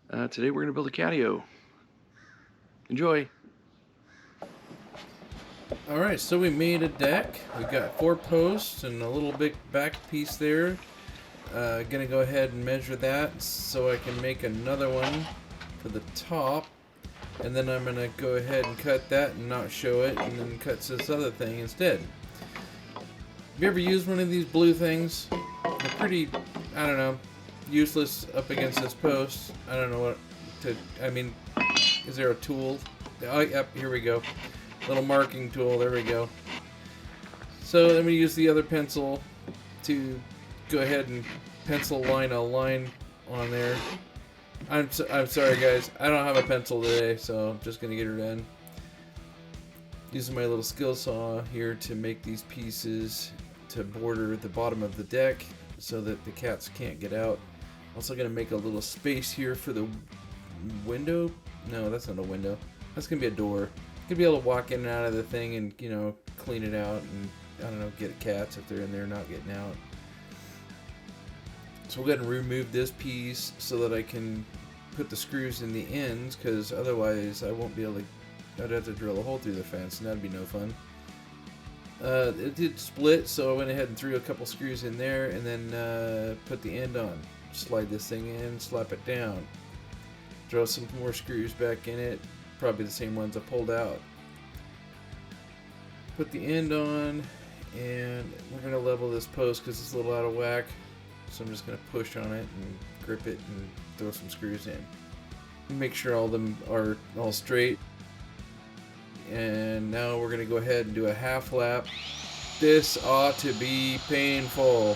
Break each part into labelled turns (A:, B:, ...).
A: Today we're going to build a Catio. Enjoy!
B: Alright, so we made a deck. We've got 4 posts and a little big back piece there. Gonna go ahead and measure that so I can make another one for the top. And then I'm gonna go ahead and cut that and not show it, and then cut this other thing instead. Have you ever used one of these blue things? They're pretty, I don't know, useless up against this post. I don't know what to, I mean, is there a tool? Oh, yep, here we go. Little marking tool, there we go. So then we use the other pencil to go ahead and pencil line a line on there. I'm sorry guys, I don't have a pencil today, so I'm just gonna get her done. Using my little skill saw here to make these pieces to border the bottom of the deck so that the cats can't get out. Also gonna make a little space here for the window. No, that's not a window. That's gonna be a door. Gonna be able to walk in and out of the thing and, you know, clean it out and, I don't know, get cats if they're in there not getting out. So we'll go ahead and remove this piece so that I can put the screws in the ends, because otherwise I won't be able to, I'd have to drill a hole through the fence and that'd be no fun. It did split, so I went ahead and threw a couple screws in there and then put the end on. Slide this thing in, slap it down. Throw some more screws back in it. Probably the same ones I pulled out. Put the end on, and we're going to level this post because it's a little out of whack. So I'm just going to push on it and grip it and throw some screws in. Make sure all of them are all straight. And now we're going to go ahead and do a half lap. This ought to be painful.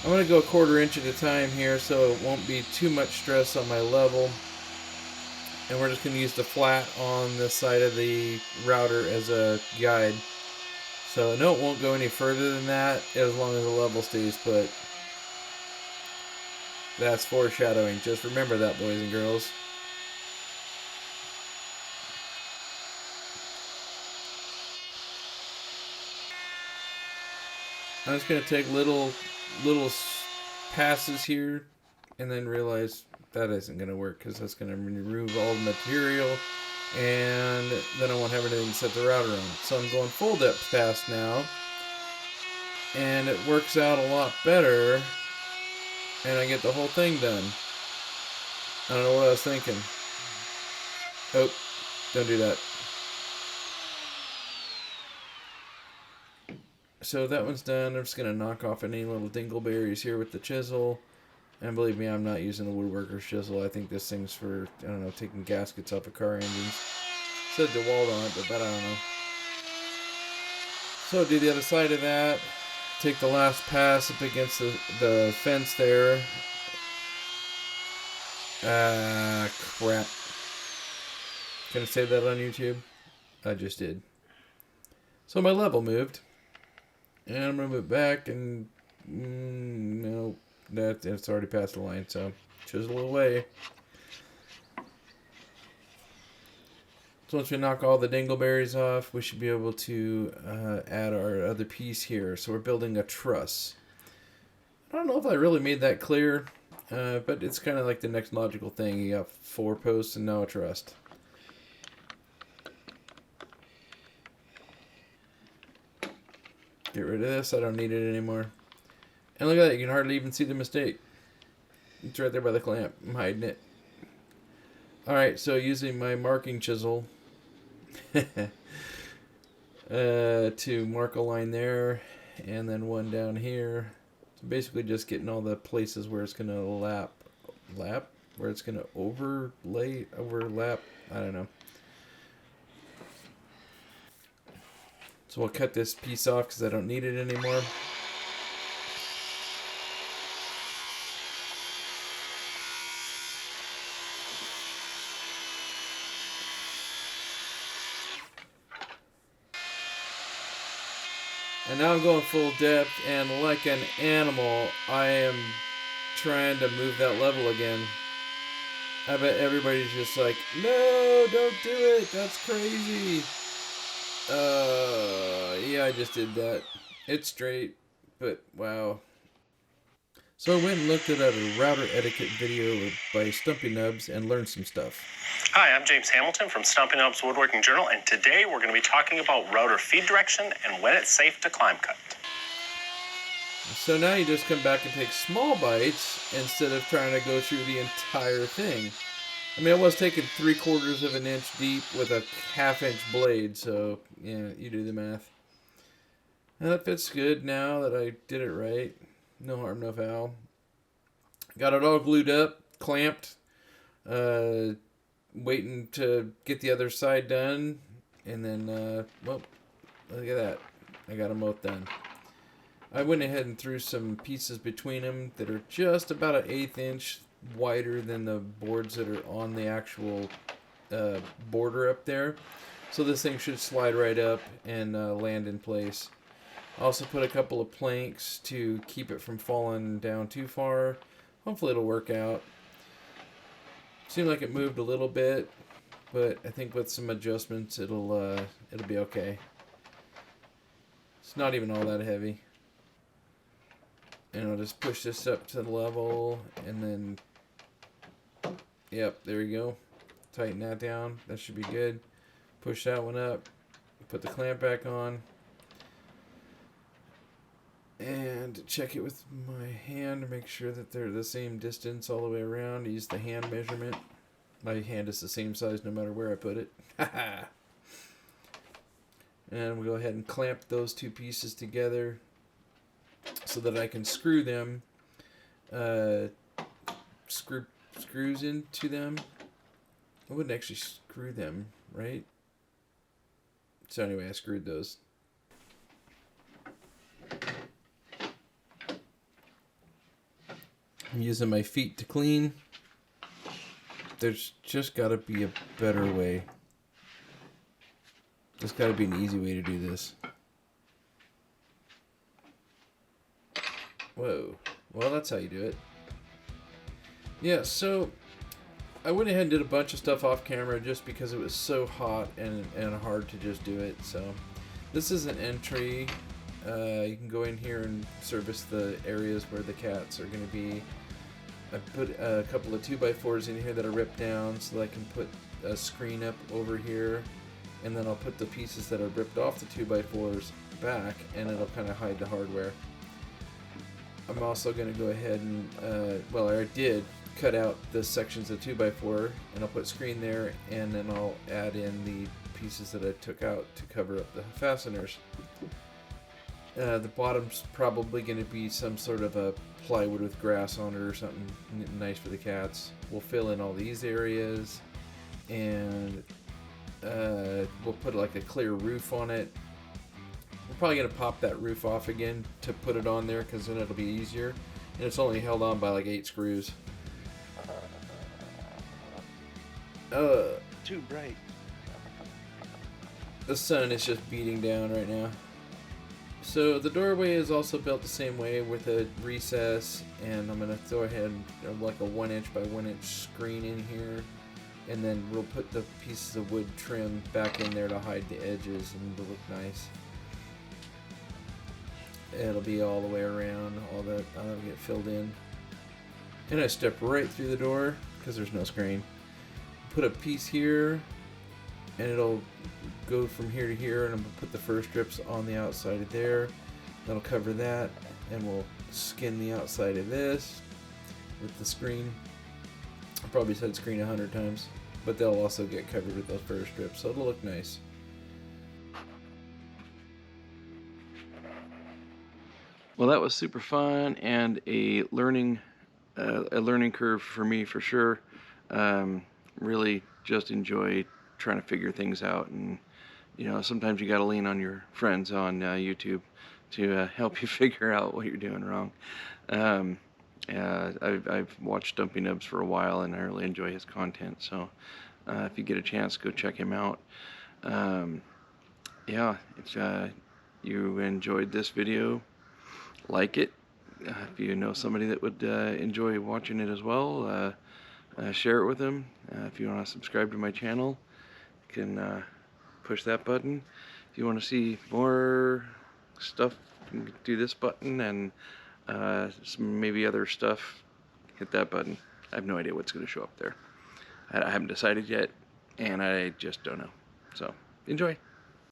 B: I'm going to go 1/4 inch at a time here so it won't be too much stress on my level. And we're just going to use the flat on the side of the router as a guide. So no, it won't go any further than that as long as the level stays put. That's foreshadowing. Just remember that, boys and girls. I'm just going to take little passes here and then realize that isn't going to work because that's going to remove all the material and then I won't have anything to set the router on. So I'm going full depth pass now, and it works out a lot better and I get the whole thing done. I don't know what I was thinking. Oh, don't do that. So that one's done. I'm just going to knock off any little dingleberries here with the chisel. And believe me, I'm not using a woodworker's chisel. I think this thing's for, I don't know, taking gaskets off of car engines. It said Dewalt on it, but I don't know. So do the other side of that. Take the last pass up against the fence there. Ah, crap. Can I say that on YouTube? I just did. So my level moved. And I'm going to move it back and... no. It's already past the line, so chisel away. So once we knock all the dingleberries off, we should be able to add our other piece here. So we're building a truss. I don't know if I really made that clear, but it's kind of like the next logical thing. You got 4 posts and now a truss. Get rid of this. I don't need it anymore. And look at that, you can hardly even see the mistake. It's right there by the clamp. I'm hiding it. Alright, so using my marking chisel to mark a line there, and then one down here. So basically just getting all the places where it's going to lap? Where it's going to overlap? I don't know. So we'll cut this piece off because I don't need it anymore. And now I'm going full depth, and like an animal, I am trying to move that level again. I bet everybody's just like, no, don't do it, that's crazy. Yeah, I just did that. It's straight, but wow. So I went and looked at a router etiquette video by Stumpy Nubs and learned some stuff.
C: Hi, I'm James Hamilton from Stomping Up's Woodworking Journal, and today we're going to be talking about router feed direction and when it's safe to climb cut.
B: So now you just come back and take small bites instead of trying to go through the entire thing. I mean, I was taking 3/4 of an inch deep with a 1/2 inch blade, so yeah, you do the math. And that fits good now that I did it right. No harm, no foul. Got it all glued up, clamped, waiting to get the other side done, and then, well, look at that. I got them both done. I went ahead and threw some pieces between them that are just about an 1/8 inch wider than the boards that are on the actual border up there. So this thing should slide right up and land in place. I also put a couple of planks to keep it from falling down too far. Hopefully it'll work out. Seemed like it moved a little bit, but I think with some adjustments it'll be okay. It's not even all that heavy. And I'll just push this up to the level, and then, yep, there we go. Tighten that down. That should be good. Push that one up. Put the clamp back on. And check it with my hand to make sure that they're the same distance all the way around. Use the hand measurement. My hand is the same size no matter where I put it. And we'll go ahead and clamp those two pieces together so that I can screw them, screws into them. I wouldn't actually screw them, right? So anyway, I screwed those. I'm using my feet to clean. There's just got to be a better way. There's got to be an easy way to do this. Whoa. Well, that's how you do it. Yeah, so I went ahead and did a bunch of stuff off camera just because it was so hot and hard to just do it. So this is an entry. You can go in here and service the areas where the cats are going to be. I put a couple of 2x4s in here that are ripped down so that I can put a screen up over here, and then I'll put the pieces that are ripped off the 2x4s back, and it'll kind of hide the hardware. I'm also going to go ahead and, well, I did cut out the sections of 2x4, and I'll put screen there, and then I'll add in the pieces that I took out to cover up the fasteners. The bottom's probably going to be some sort of a plywood with grass on it or something nice for the cats. We'll fill in all these areas, and we'll put like a clear roof on it. We're probably going to pop that roof off again to put it on there because then it'll be easier. And it's only held on by like 8 screws.
A: Too bright.
B: The sun is just beating down right now. So the doorway is also built the same way with a recess, and I'm going to throw ahead like a 1 inch by 1 inch screen in here, and then we'll put the pieces of wood trim back in there to hide the edges, and it'll look nice. It'll be all the way around, all that will get filled in. And I step right through the door because there's no screen. Put a piece here, and it'll go from here to here, and I'm going to put the first strips on the outside of there. That'll cover that, and we'll skin the outside of this with the screen. I probably said screen 100 times, but they'll also get covered with those first strips, so it'll look nice.
A: Well, that was super fun and a learning curve for me for sure. Really just enjoy trying to figure things out, and you know, sometimes you got to lean on your friends on YouTube to help you figure out what you're doing wrong. I've watched Stumpy Nubs for a while, and I really enjoy his content. So if you get a chance, go check him out. Yeah, if you enjoyed this video, like it. If you know somebody that would enjoy watching it as well, share it with them. If you want to subscribe to my channel, you can push that button. If you want to see more stuff, you can do this button, and some maybe other stuff, hit that button. I have no idea what's going to show up there. I haven't decided yet, and I just don't know. So enjoy.